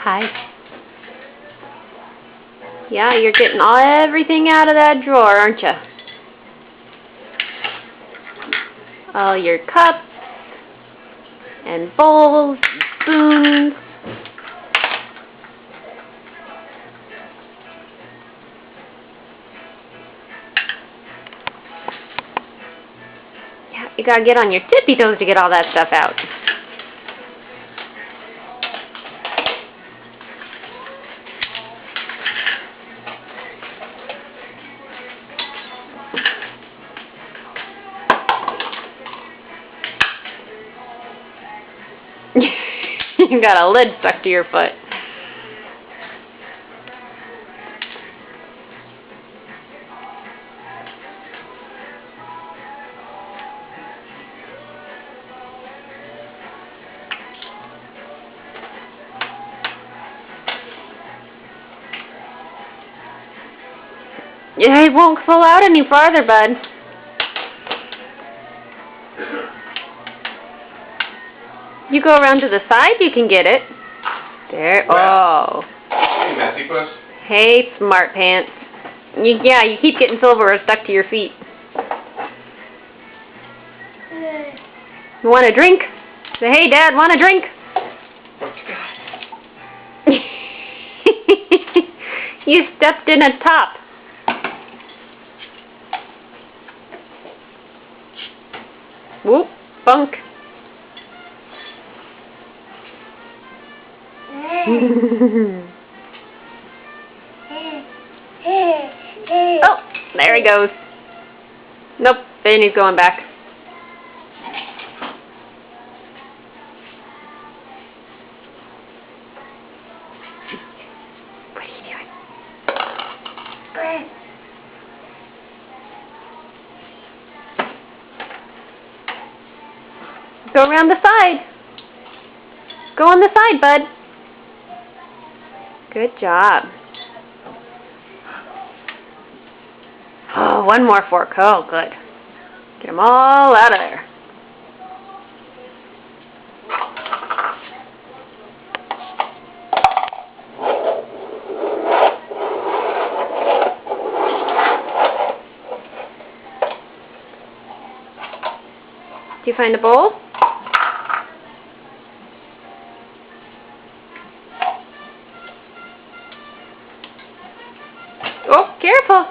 Hi. Yeah, you're getting everything out of that drawer, aren't you? All your cups and bowls, and spoons. Yeah, you gotta get on your tippy toes to get all that stuff out. You got a lid stuck to your foot. Yeah, it won't pull out any farther, bud. You go around to the side, you can get it. There. Oh. Hey, Messy Puss. Hey, Smart Pants. Yeah, you keep getting silverware stuck to your feet. You want a drink? Say, hey, Dad, want a drink? What you got? You stepped in a top. Whoop, bunk. Oh, there he goes. Nope, then he's going back. What are you doing? Go around the side. Go on the side, bud. Good job. Oh, one more fork. Oh, good. Get them all out of there. Did you find a bowl? Oh, careful.